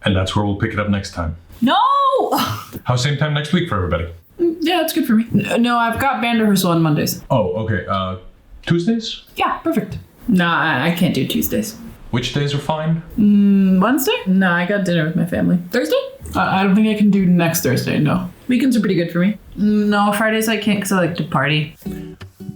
And that's where we'll pick it up next time. No! How's same time next week for everybody? Yeah, it's good for me. No, I've got band rehearsal on Mondays. Oh, okay. Tuesdays? Yeah, perfect. Nah, I can't do Tuesdays. Which days are fine? Wednesday? No, I got dinner with my family. Thursday? I don't think I can do next Thursday, no. Weekends are pretty good for me. No, Fridays I can't because I like to party.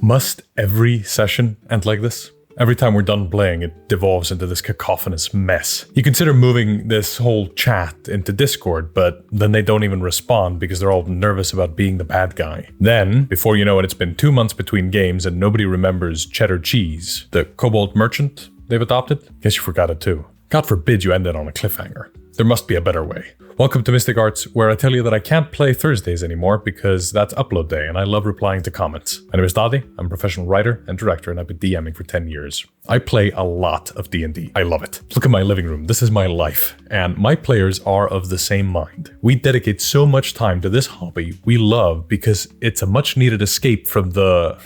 Must every session end like this? Every time we're done playing, it devolves into this cacophonous mess. You consider moving this whole chat into Discord, but then they don't even respond because they're all nervous about being the bad guy. Then, before you know it, it's been 2 months between games and nobody remembers cheddar cheese, the kobold merchant they've adopted. Guess you forgot it too. God forbid you end it on a cliffhanger. There must be a better way. Welcome to Mystic Arts, where I tell you that I can't play Thursdays anymore because that's upload day and I love replying to comments. My name is Daði, I'm a professional writer and director and I've been DMing for 10 years. I play a lot of D&D. I love it. Look at my living room, this is my life. And my players are of the same mind. We dedicate so much time to this hobby we love because it's a much needed escape from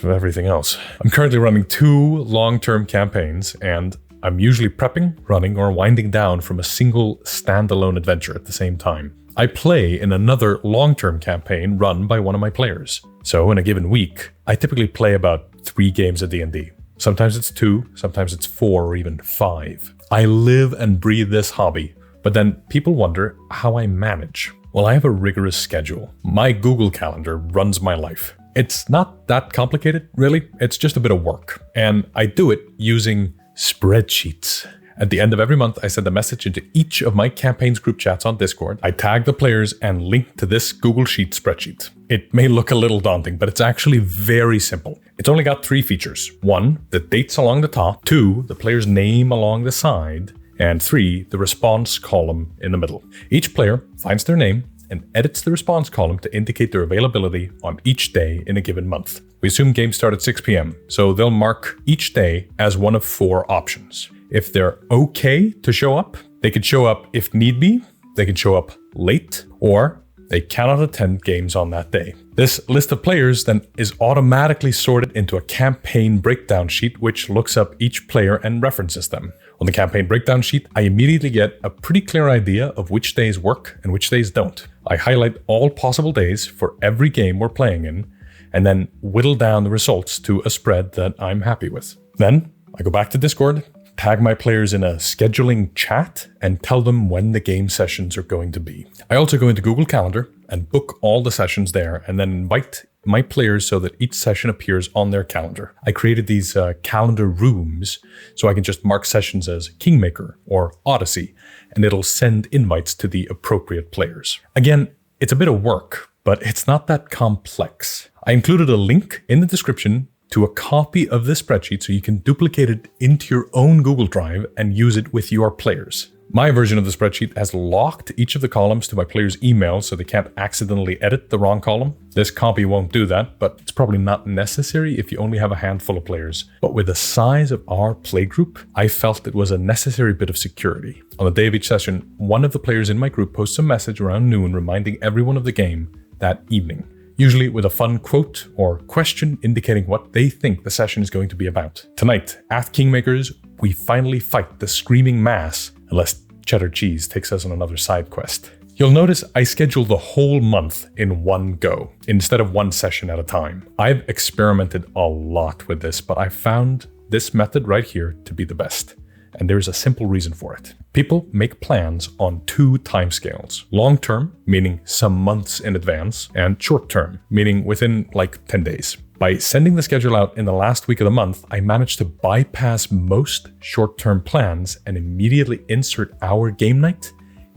everything else. I'm currently running 2 long-term campaigns and I'm usually prepping, running, or winding down from a single standalone adventure at the same time. I play in another long-term campaign run by one of my players. So in a given week, I typically play about 3 games of D&D. Sometimes it's 2, sometimes it's 4 or even 5. I live and breathe this hobby, but then people wonder how I manage. Well, I have a rigorous schedule. My Google Calendar runs my life. It's not that complicated, really. It's just a bit of work. And I do it using spreadsheets. At the end of every month, I send a message into each of my campaign's group chats on Discord. I tag the players and link to this Google Sheet spreadsheet. It may look a little daunting, but it's actually very simple. It's only got 3 features. 1, the dates along the top. 2, the player's name along the side. And 3, the response column in the middle. Each player finds their name and edits the response column to indicate their availability on each day in a given month. We assume games start at 6 p.m., so they'll mark each day as one of 4 options. If they're okay to show up, they can show up if need be, they can show up late, or they cannot attend games on that day. This list of players then is automatically sorted into a campaign breakdown sheet, which looks up each player and references them. On the campaign breakdown sheet, I immediately get a pretty clear idea of which days work and which days don't. I highlight all possible days for every game we're playing in, and then whittle down the results to a spread that I'm happy with. Then I go back to Discord, tag my players in a scheduling chat, and tell them when the game sessions are going to be. I also go into Google Calendar and book all the sessions there, and then invite my players so that each session appears on their calendar. I created these calendar rooms so I can just mark sessions as Kingmaker or Odyssey, and it'll send invites to the appropriate players. Again, it's a bit of work, but it's not that complex. I included a link in the description to a copy of this spreadsheet so you can duplicate it into your own Google Drive and use it with your players. My version of the spreadsheet has locked each of the columns to my players' email so they can't accidentally edit the wrong column. This copy won't do that, but it's probably not necessary if you only have a handful of players. But with the size of our playgroup, I felt it was a necessary bit of security. On the day of each session, one of the players in my group posts a message around noon reminding everyone of the game that evening. Usually with a fun quote or question indicating what they think the session is going to be about. Tonight, at Kingmakers, we finally fight the Screaming Mass, unless cheddar cheese takes us on another side quest. You'll notice I schedule the whole month in one go, instead of one session at a time. I've experimented a lot with this, but I found this method right here to be the best. And there's a simple reason for it. People make plans on 2 timescales. Long-term, meaning some months in advance, and short-term, meaning within like 10 days. By sending the schedule out in the last week of the month, I managed to bypass most short-term plans and immediately insert our game night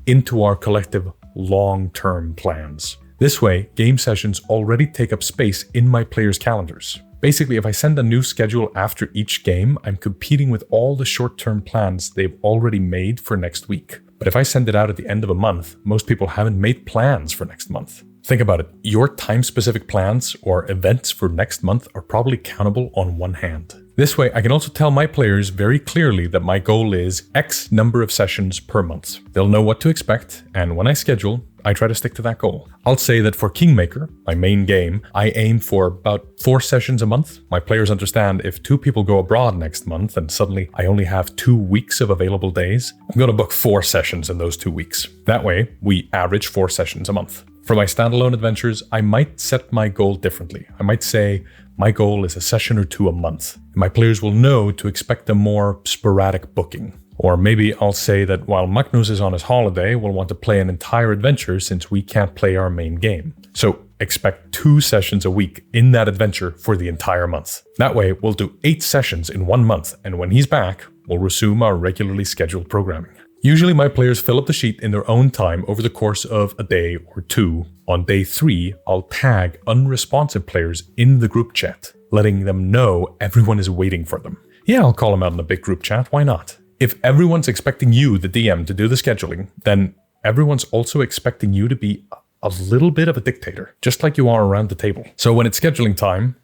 into our collective long-term plans. This way, game sessions already take up space in my players' calendars. Basically, if I send a new schedule after each game, I'm competing with all the short-term plans they've already made for next week. But if I send it out at the end of a month, most people haven't made plans for next month. Think about it. Your time-specific plans or events for next month are probably countable on one hand. This way, I can also tell my players very clearly that my goal is X number of sessions per month. They'll know what to expect, and when I schedule, I try to stick to that goal. I'll say that for Kingmaker, my main game, I aim for about 4 sessions a month. My players understand if 2 people go abroad next month and suddenly I only have 2 weeks of available days, I'm going to book 4 sessions in those 2 weeks. That way, we average 4 sessions a month. For my standalone adventures, I might set my goal differently. I might say my goal is a session or 2 a month. My players will know to expect a more sporadic booking. Or maybe I'll say that while Magnus is on his holiday, we'll want to play an entire adventure since we can't play our main game. So expect 2 sessions a week in that adventure for the entire month. That way, we'll do 8 sessions in 1 month, and when he's back, we'll resume our regularly scheduled programming. Usually my players fill up the sheet in their own time over the course of a day or 2. On day 3, I'll tag unresponsive players in the group chat, letting them know everyone is waiting for them. Yeah, I'll call them out in a big group chat, why not? If everyone's expecting you, the DM, to do the scheduling, then everyone's also expecting you to be a little bit of a dictator, just like you are around the table. So when it's scheduling time,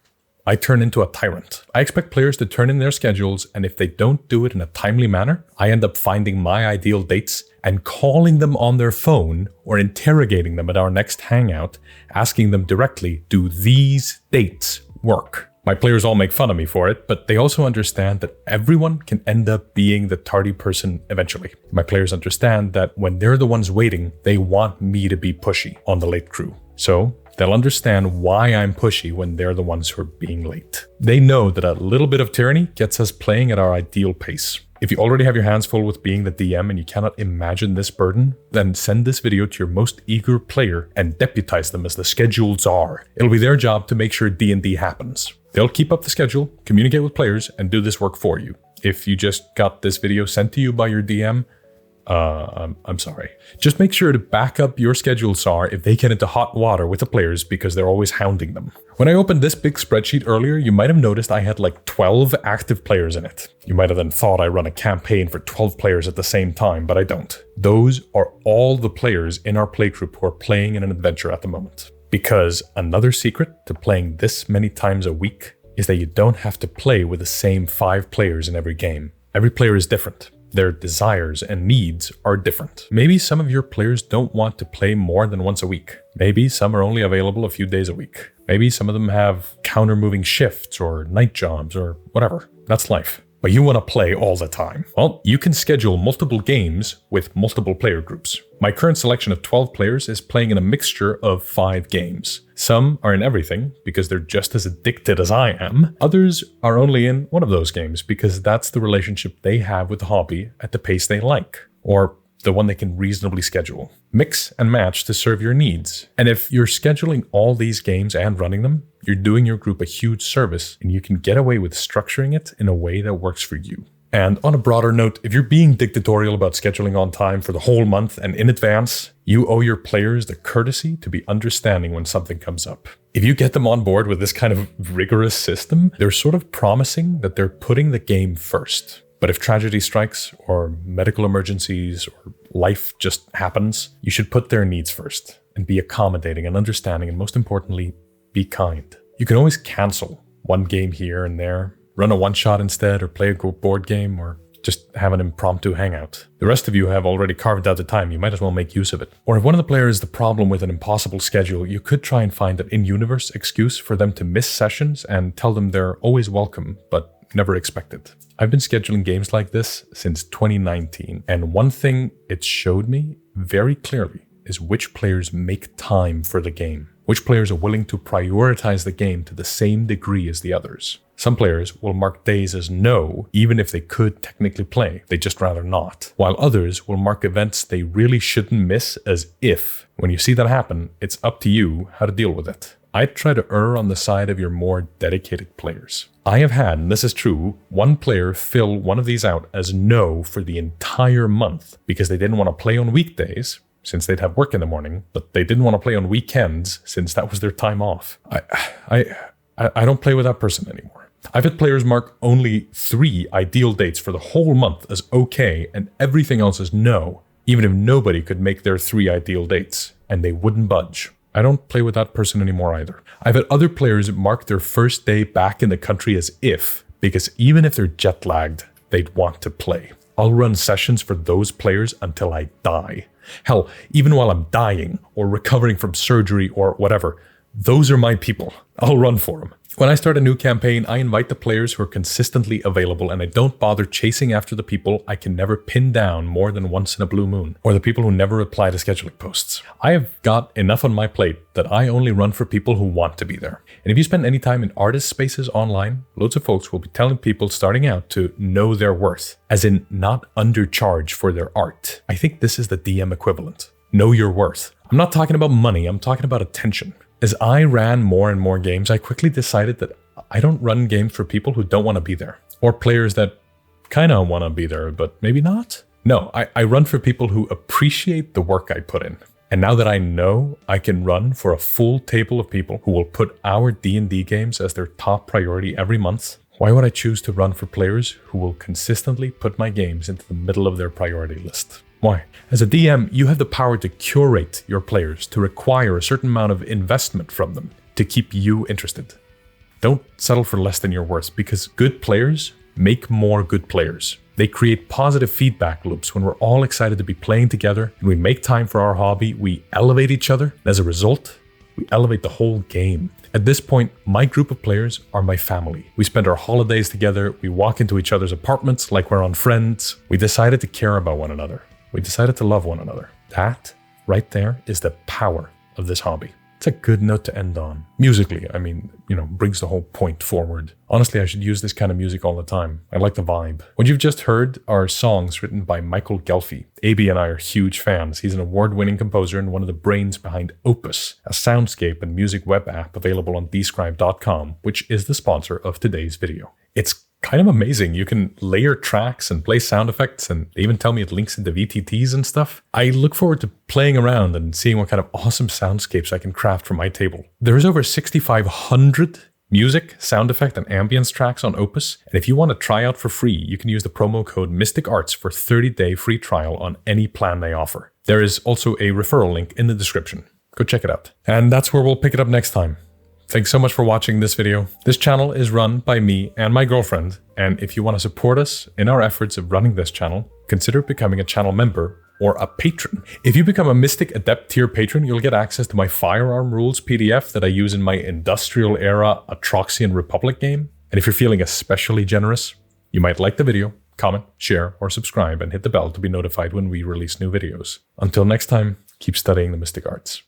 I turn into a tyrant. I expect players to turn in their schedules, and if they don't do it in a timely manner, I end up finding my ideal dates and calling them on their phone or interrogating them at our next hangout, asking them directly, do these dates work? My players all make fun of me for it, but they also understand that everyone can end up being the tardy person eventually. My players understand that when they're the ones waiting, they want me to be pushy on the late crew. So they'll understand why I'm pushy when they're the ones who are being late. They know that a little bit of tyranny gets us playing at our ideal pace. If you already have your hands full with being the DM and you cannot imagine this burden, then send this video to your most eager player and deputize them as the schedule czar. It'll be their job to make sure D&D happens. They'll keep up the schedule, communicate with players, and do this work for you. If you just got this video sent to you by your DM, I'm sorry. Just make sure to back up your schedule czar if they get into hot water with the players because they're always hounding them. When I opened this big spreadsheet earlier, you might have noticed I had like 12 active players in it. You might have then thought I run a campaign for 12 players at the same time, but I don't. Those are all the players in our playgroup who are playing in an adventure at the moment. Because another secret to playing this many times a week is that you don't have to play with the same 5 players in every game. Every player is different. Their desires and needs are different. Maybe some of your players don't want to play more than once a week. Maybe some are only available a few days a week. Maybe some of them have counter-moving shifts or night jobs or whatever. That's life. But you want to play all the time. Well, you can schedule multiple games with multiple player groups. My current selection of 12 players is playing in a mixture of 5 games. Some are in everything because they're just as addicted as I am. Others are only in one of those games because that's the relationship they have with the hobby at the pace they like, or the one they can reasonably schedule. Mix and match to serve your needs. And if you're scheduling all these games and running them, you're doing your group a huge service, and you can get away with structuring it in a way that works for you. And on a broader note, if you're being dictatorial about scheduling on time for the whole month and in advance, you owe your players the courtesy to be understanding when something comes up. If you get them on board with this kind of rigorous system, they're sort of promising that they're putting the game first. But if tragedy strikes, or medical emergencies, or life just happens, you should put their needs first and be accommodating and understanding, and most importantly, be kind. You can always cancel one game here and there, run a one-shot instead, or play a board game, or just have an impromptu hangout. The rest of you have already carved out the time, you might as well make use of it. Or if one of the players has the problem with an impossible schedule, you could try and find an in-universe excuse for them to miss sessions and tell them they're always welcome, but never expected. I've been scheduling games like this since 2019, and one thing it showed me very clearly is which players make time for the game. Which players are willing to prioritize the game to the same degree as the others. Some players will mark days as no, even if they could technically play, they just rather not. While others will mark events they really shouldn't miss as if. When you see that happen, it's up to you how to deal with it. I try to err on the side of your more dedicated players. I have had, and this is true, one player fill one of these out as no for the entire month because they didn't want to play on weekdays, since they'd have work in the morning, but they didn't want to play on weekends since that was their time off. I don't play with that person anymore. I've had players mark only 3 ideal dates for the whole month as okay and everything else as no, even if nobody could make their 3 ideal dates, and they wouldn't budge. I don't play with that person anymore either. I've had other players mark their first day back in the country as if, because even if they're jet lagged, they'd want to play. I'll run sessions for those players until I die. Hell, even while I'm dying or recovering from surgery or whatever, those are my people. I'll run for them. When I start a new campaign, I invite the players who are consistently available, and I don't bother chasing after the people I can never pin down more than once in a blue moon, or the people who never reply to scheduling posts. I have got enough on my plate that I only run for people who want to be there. And if you spend any time in artist spaces online, loads of folks will be telling people starting out to know their worth, as in not undercharge for their art. I think this is the DM equivalent. Know your worth. I'm not talking about money, I'm talking about attention. As I ran more and more games, I quickly decided that I don't run games for people who don't want to be there, or players that kind of want to be there, but maybe not. No, I run for people who appreciate the work I put in. And now that I know I can run for a full table of people who will put our D&D games as their top priority every month, why would I choose to run for players who will consistently put my games into the middle of their priority list? Why? As a DM, you have the power to curate your players, to require a certain amount of investment from them to keep you interested. Don't settle for less than your worth, because good players make more good players. They create positive feedback loops when we're all excited to be playing together and we make time for our hobby, we elevate each other. And as a result, we elevate the whole game. At this point, my group of players are my family. We spend our holidays together, we walk into each other's apartments like we're on Friends. We decided to care about one another. We decided to love one another. That, right there, is the power of this hobby. It's a good note to end on. Musically, brings the whole point forward. Honestly, I should use this kind of music all the time. I like the vibe. What you've just heard are songs written by Michael Gelfi. AB and I are huge fans. He's an award-winning composer and one of the brains behind Opus, a soundscape and music web app available on dScryb.com, which is the sponsor of today's video. It's kind of amazing. You can layer tracks and play sound effects, and they even tell me it links into VTTs and stuff. I look forward to playing around and seeing what kind of awesome soundscapes I can craft for my table. There's over 6,500 music, sound effect, and ambience tracks on Opus, and if you want to try out for free, you can use the promo code MysticArts for 30-day free trial on any plan they offer. There is also a referral link in the description. Go check it out. And that's where we'll pick it up next time. Thanks so much for watching this video. This channel is run by me and my girlfriend, and if you want to support us in our efforts of running this channel, consider becoming a channel member or a patron. If you become a Mystic Adept tier patron, you'll get access to my Firearm Rules PDF that I use in my industrial era Atroxian Republic game. And if you're feeling especially generous, you might like the video, comment, share, or subscribe, and hit the bell to be notified when we release new videos. Until next time, keep studying the mystic arts.